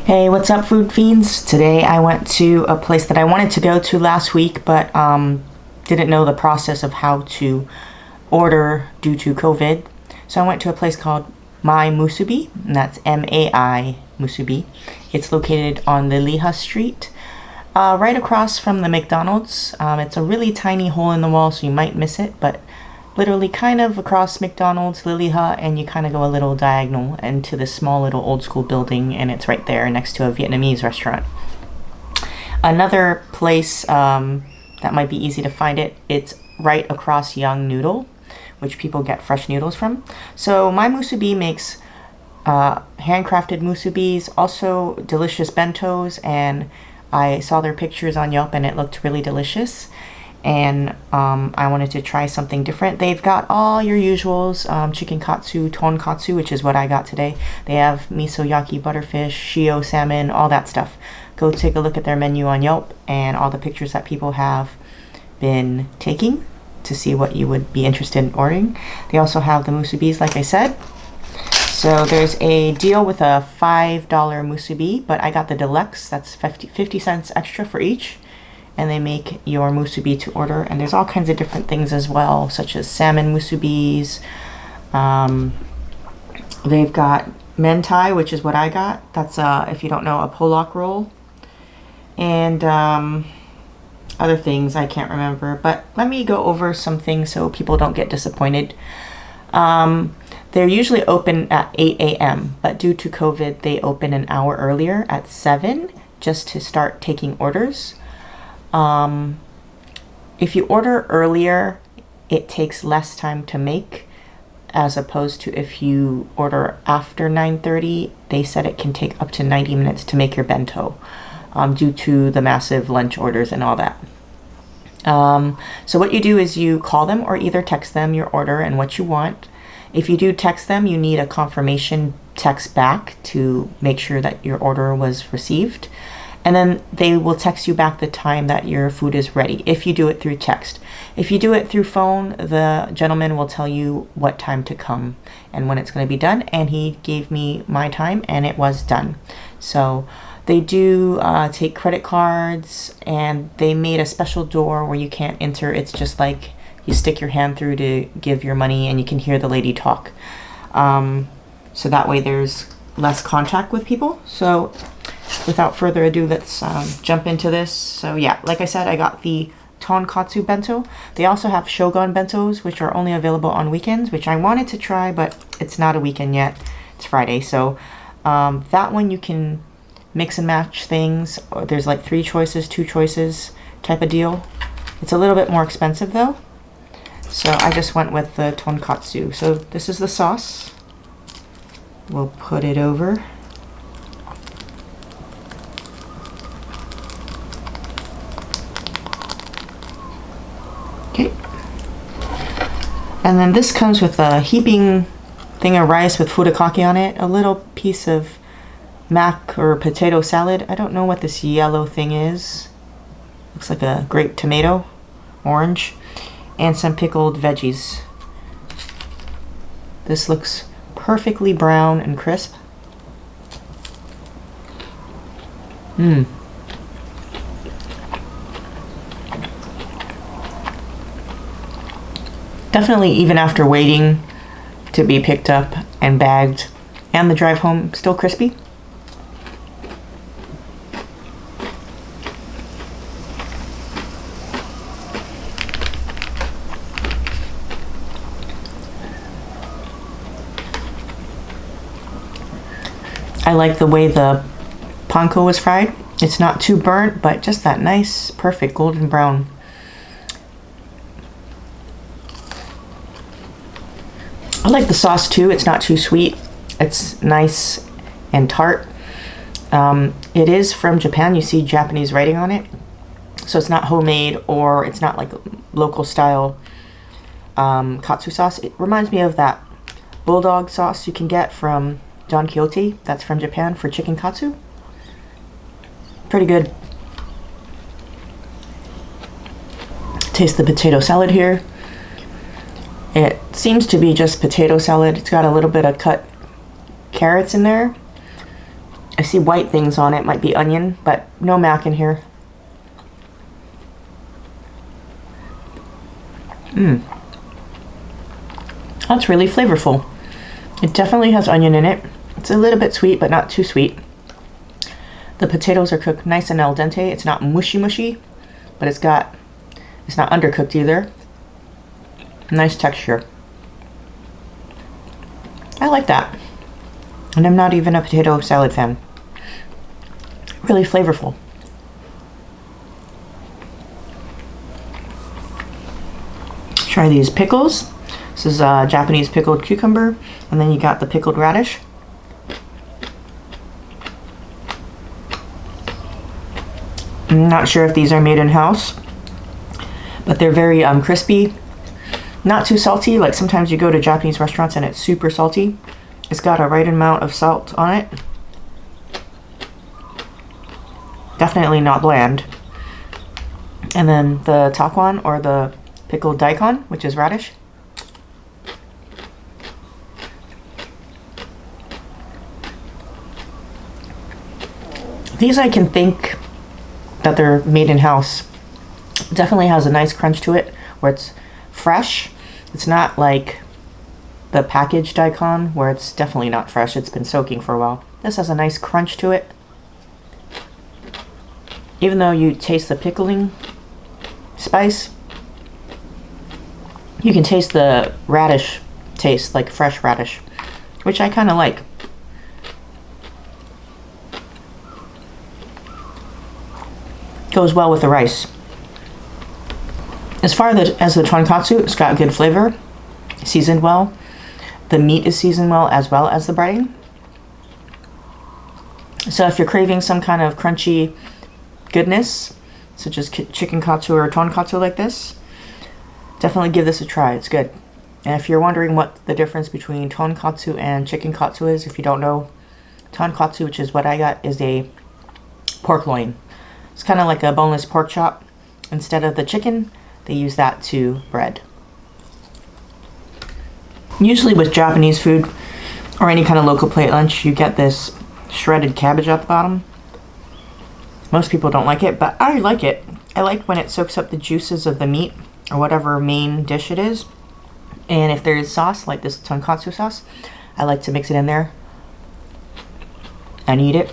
Hey, what's up, food fiends? Today I went to a place that I wanted to go to last week, but didn't know the process of how to order due to COVID. So I went to a place called Mai Musubi, and that's M-A-I Musubi. It's located on Liliha Street, right across from the McDonald's. It's a really tiny hole in the wall, so you might miss it, but literally kind of across McDonald's, Liliha, and you kind of go a little diagonal into this small little old school building, and it's right there next to a Vietnamese restaurant. Another place that might be easy to find it's right across Young Noodle, which people get fresh noodles from. So Mai Musubi makes handcrafted musubis, also delicious bentos, and I saw their pictures on Yelp and it looked really delicious. And I wanted to try something different. They've got all your usuals, chicken katsu, tonkatsu, which is what I got today. They have miso yaki butterfish, shio salmon, all that stuff. Go take a look at their menu on Yelp and all the pictures that people have been taking to see what you would be interested in ordering. They also have the musubis, like I said. So there's a deal with a $5 musubi, but I got the deluxe. That's 50 cents extra for each. And they make your musubi to order, and there's all kinds of different things as well, such as salmon musubis. They've got mentai, which is what I got. That's if you don't know, a Pollock roll, and other things I can't remember. But let me go over some things so people don't get disappointed. They're usually open at 8 a.m., but due to COVID, they open an hour earlier at 7 just to start taking orders. If you order earlier, it takes less time to make, as opposed to if you order after 9:30. They said it can take up to 90 minutes to make your bento, due to the massive lunch orders and all that. So what you do is you call them or either text them your order and what you want. If you do text them, you need a confirmation text back to make sure that your order was received. And then they will text you back the time that your food is ready, if you do it through text. If you do it through phone, the gentleman will tell you what time to come and when it's going to be done. And he gave me my time and it was done. So they do take credit cards, and they made a special door where you can't enter. It's just like you stick your hand through to give your money and you can hear the lady talk. So that way there's less contact with people. So without further ado, let's jump into this. So yeah, like I said, I got the Tonkatsu Bento. They also have Shogun Bentos, which are only available on weekends, which I wanted to try, but it's not a weekend yet. It's Friday. So that one you can mix and match things. There's like 3 choices, 2 choices type of deal. It's a little bit more expensive though. So I just went with the Tonkatsu. So this is the sauce. We'll put it over. Okay. And then this comes with a heaping thing of rice with furikake on it, a little piece of mac or potato salad. I don't know what this yellow thing is. Looks like a grape tomato, orange, and some pickled veggies. This looks perfectly brown and crisp. Definitely, even after waiting to be picked up and bagged and the drive home, still crispy. I like the way the panko was fried. It's not too burnt, but just that nice, perfect golden brown. I like the sauce too. It's not too sweet. It's nice and tart. It is from Japan. You see Japanese writing on it. So it's not homemade, or it's not like local style katsu sauce. It reminds me of that bulldog sauce you can get from Don Quixote. That's from Japan for chicken katsu. Pretty good. Taste the potato salad here. It seems to be just potato salad. It's got a little bit of cut carrots in there. I see white things on it, might be onion, but no mac in here. That's really flavorful. It definitely has onion in it. It's a little bit sweet, but not too sweet. The potatoes are cooked nice and al dente. It's not mushy, but it's not undercooked either. Nice texture. I like that. And I'm not even a potato salad fan. Really flavorful. Try these pickles. This is Japanese pickled cucumber, and then you got the pickled radish. I'm not sure if these are made in-house, but they're very crispy. Not too salty, like sometimes you go to Japanese restaurants and it's super salty. It's got a right amount of salt on it. Definitely not bland. And then the takuan, or the pickled daikon, which is radish. These I can think that they're made in-house. Definitely has a nice crunch to it where it's fresh. It's not like the packaged daikon where it's definitely not fresh. It's been soaking for a while. This has a nice crunch to it. Even though you taste the pickling spice, you can taste the radish taste, like fresh radish, which I kind of like. Goes well with the rice. As far as the tonkatsu, it's got good flavor, seasoned well. The meat is seasoned well as the breading. So if you're craving some kind of crunchy goodness, such as chicken katsu or tonkatsu like this, definitely give this a try. It's good. And if you're wondering what the difference between tonkatsu and chicken katsu is, if you don't know, tonkatsu, which is what I got, is a pork loin. It's kind of like a boneless pork chop. Instead of the chicken, they use that to bread. Usually with Japanese food or any kind of local plate lunch, you get this shredded cabbage at the bottom. Most people don't like it, but I like it. I like when it soaks up the juices of the meat or whatever main dish it is. And if there is sauce, like this tonkatsu sauce, I like to mix it in there and eat it.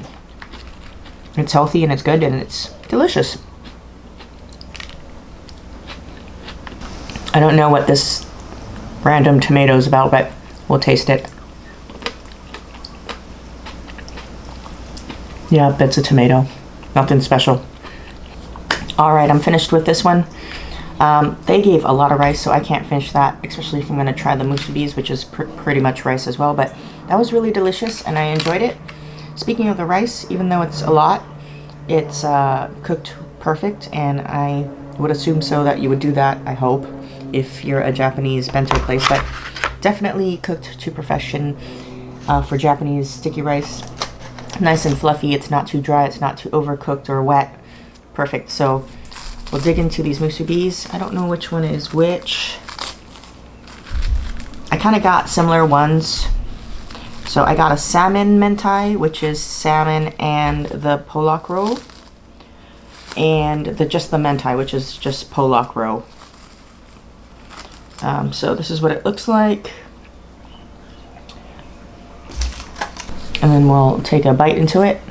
It's healthy and it's good and it's delicious. I don't know what this random tomato is about, but we'll taste it. Yeah, it's a tomato. Nothing special. Alright, I'm finished with this one. They gave a lot of rice, so I can't finish that, especially if I'm going to try the musubis, which is pretty much rice as well. But that was really delicious and I enjoyed it. Speaking of the rice, even though it's a lot, it's cooked perfect, and I would assume so that you would do that, I hope, if you're a Japanese bento place. But definitely cooked to perfection for Japanese sticky rice. Nice and fluffy. It's not too dry. It's not too overcooked or wet. Perfect. So we'll dig into these musubis. I don't know which one is which. I kind of got similar ones. So I got a salmon mentai, which is salmon and the pollock roe, and just the mentai, which is just pollock roe. So this is what it looks like. And then we'll take a bite into it.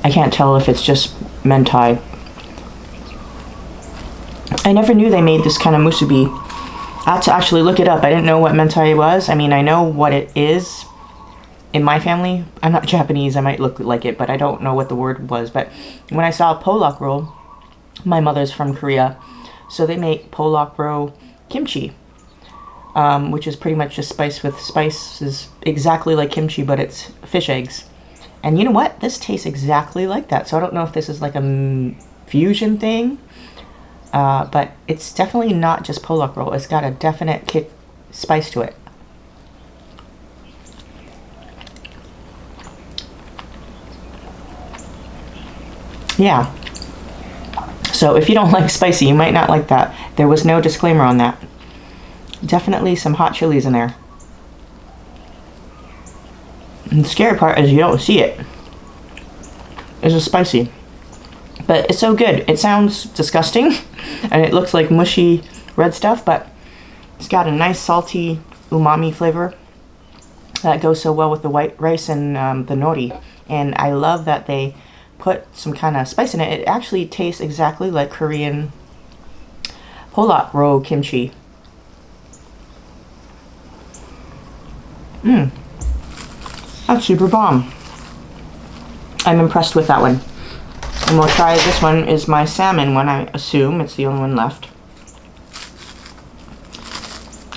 I can't tell if it's just mentai. I never knew they made this kind of musubi. I had to actually look it up. I didn't know what mentai was. I mean, I know what it is in my family. I'm not Japanese. I might look like it, but I don't know what the word was. But when I saw pollock roe, my mother's from Korea, so they make pollock roe kimchi, which is pretty much just spiced with spices exactly like kimchi, but it's fish eggs. And you know what? This tastes exactly like that. So I don't know if this is like a fusion thing. But it's definitely not just pollock roe. It's got a definite kick spice to it. Yeah. So if you don't like spicy, you might not like that. There was no disclaimer on that. Definitely some hot chilies in there. And the scary part is you don't see it. It's just spicy. But it's so good. It sounds disgusting, and it looks like mushy red stuff, but it's got a nice salty umami flavor that goes so well with the white rice and the nori. And I love that they put some kind of spice in it. It actually tastes exactly like Korean Polak roll kimchi. That's super bomb. I'm impressed with that one. And we'll try, this one is my salmon one, I assume. It's the only one left.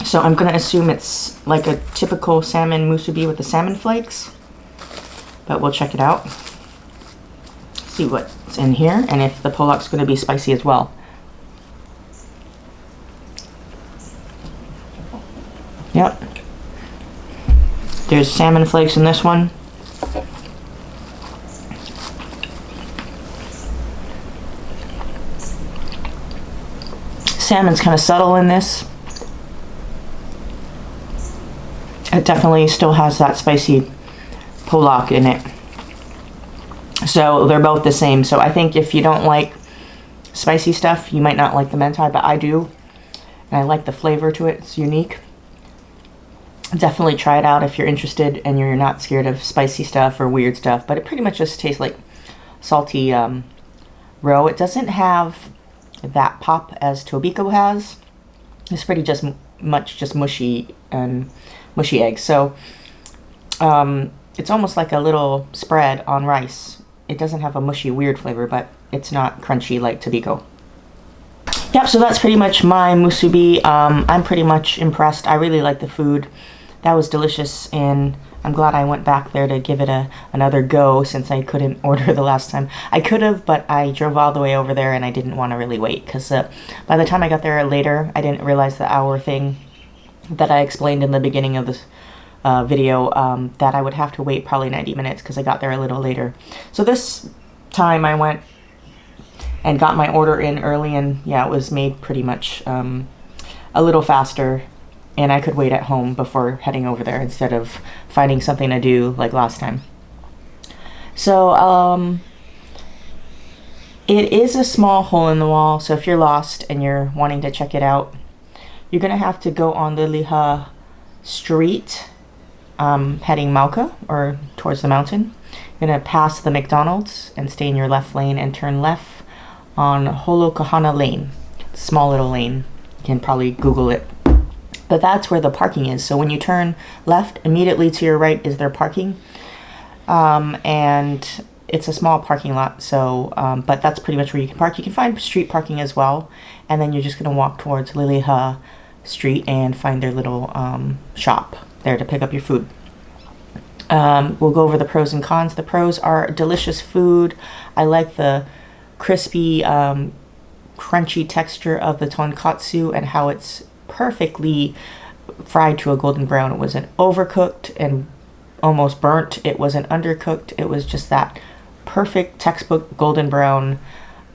So I'm gonna assume it's like a typical salmon musubi with the salmon flakes. But we'll check it out. See what's in here and if the Polak's gonna be spicy as well. Yep. There's salmon flakes in this one. Salmon's kind of subtle in this. It definitely still has that spicy Polak in it. So they're both the same. So I think if you don't like spicy stuff, you might not like the mentai, but I do. And I like the flavor to it. It's unique. Definitely try it out if you're interested and you're not scared of spicy stuff or weird stuff. But it pretty much just tastes like salty roe. It doesn't have that pop as tobiko has. It's pretty just mushy and mushy eggs. So it's almost like a little spread on rice. It doesn't have a mushy weird flavor, but it's not crunchy like tobiko. Yep, so that's pretty much my musubi. I'm pretty much impressed. I really like the food. That was delicious, and I'm glad I went back there to give it another go since I couldn't order the last time. I could have, but I drove all the way over there and I didn't want to really wait because by the time I got there later, I didn't realize the hour thing that I explained in the beginning of this video, that I would have to wait probably 90 minutes because I got there a little later. So this time I went and got my order in early, and yeah, it was made pretty much a little faster, and I could wait at home before heading over there instead of finding something to do like last time. So it is a small hole in the wall, so if you're lost and you're wanting to check it out, you're gonna have to go on Liliha Street, heading Mauka or towards the mountain. You're gonna pass the McDonald's and stay in your left lane and turn left on Holokahana Lane. Small little lane. You can probably Google it. But that's where the parking is. So when you turn left, immediately to your right is their parking. And it's a small parking lot, so but that's pretty much where you can park. You can find street parking as well, and then you're just gonna walk towards Liliha Street and find their little shop there to pick up your food. We'll go over the pros and cons. The pros are delicious food. I like the crispy, crunchy texture of the tonkatsu and how it's perfectly fried to a golden brown. It wasn't overcooked and almost burnt. It wasn't undercooked. It was just that perfect textbook golden brown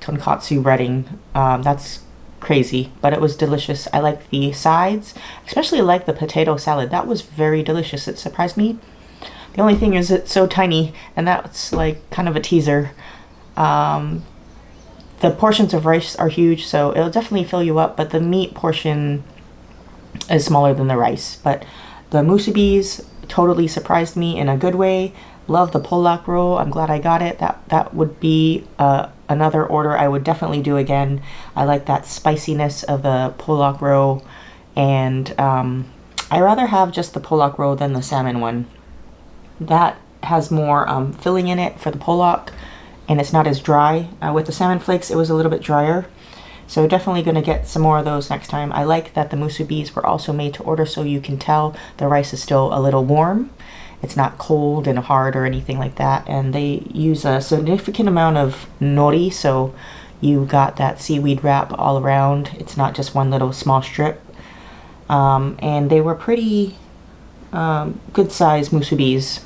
tonkatsu breading. That's crazy, but it was delicious. I like the sides, especially like the potato salad. That was very delicious. It surprised me. The only thing is it's so tiny, and that's like kind of a teaser. The portions of rice are huge, so it'll definitely fill you up, but the meat portion is smaller than the rice. But the musubis totally surprised me in a good way. Love the Polak roll. I'm glad I got it. That would be another order I would definitely do again. I like that spiciness of the Polak roll, and I rather have just the Polak roll than the salmon one. That has more filling in it for the Polak, and it's not as dry. With the salmon flakes, it was a little bit drier. So definitely going to get some more of those next time. I like that the musubis were also made to order, so you can tell the rice is still a little warm. It's not cold and hard or anything like that. And they use a significant amount of nori, so you got that seaweed wrap all around. It's not just one little small strip. And they were pretty good size musubis.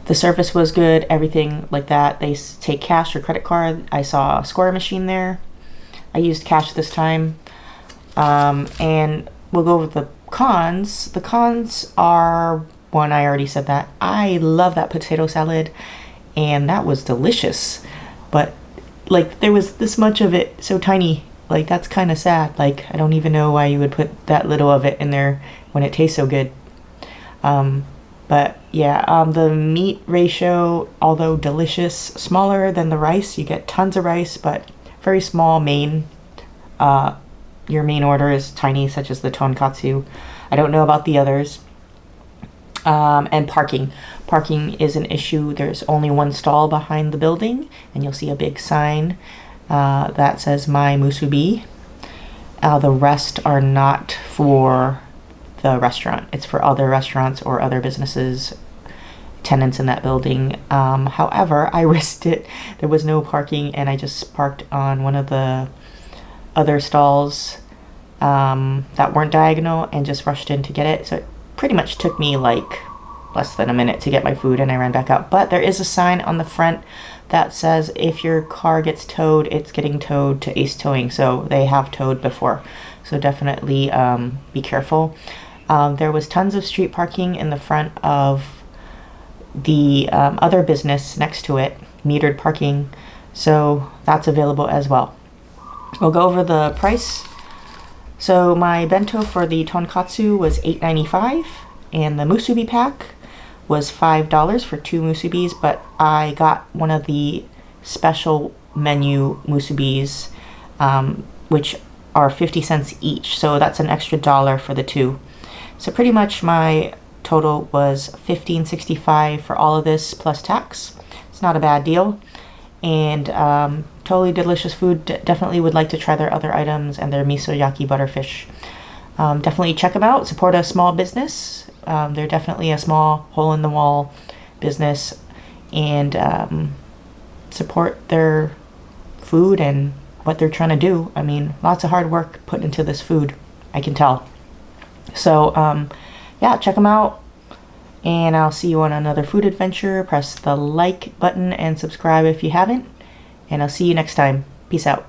The service was good, everything like that. They take cash or credit card. I saw a square machine there. I used cash this time. And we'll go over the cons. The cons are, one, I already said that. I love that potato salad, and that was delicious. But like, there was this much of it, so tiny. Like, that's kind of sad. Like, I don't even know why you would put that little of it in there when it tastes so good. But yeah, the meat ratio, although delicious, smaller than the rice. You get tons of rice, but very small main. Your main order is tiny, such as the tonkatsu. I don't know about the others. And parking. Parking is an issue. There's only one stall behind the building, and you'll see a big sign that says Mai Musubi. The rest are not for the restaurant. It's for other restaurants or other businesses, tenants in that building. However, I risked it. There was no parking, and I just parked on one of the other stalls that weren't diagonal and just rushed in to get it. So it pretty much took me like less than a minute to get my food, and I ran back out. But there is a sign on the front that says if your car gets towed, it's getting towed to Ace Towing. So they have towed before. So definitely be careful. There was tons of street parking in the front of the other business next to it, metered parking. So that's available as well. We'll go over the price. So my bento for the tonkatsu was $8.95, and the musubi pack was $5 for 2 musubis, but I got one of the special menu musubis, which are 50 cents each, so that's an extra $1 for the 2. So pretty much my total was $15.65 for all of this plus tax. It's not a bad deal, and totally delicious food. Definitely would like to try their other items and their miso yaki butterfish. Definitely check them out. Support a small business. They're definitely a small hole-in-the-wall business, and support their food and what they're trying to do. I mean, lots of hard work put into this food, I can tell. So yeah, check them out, and I'll see you on another food adventure. Press the like button and subscribe if you haven't, and I'll see you next time. Peace out.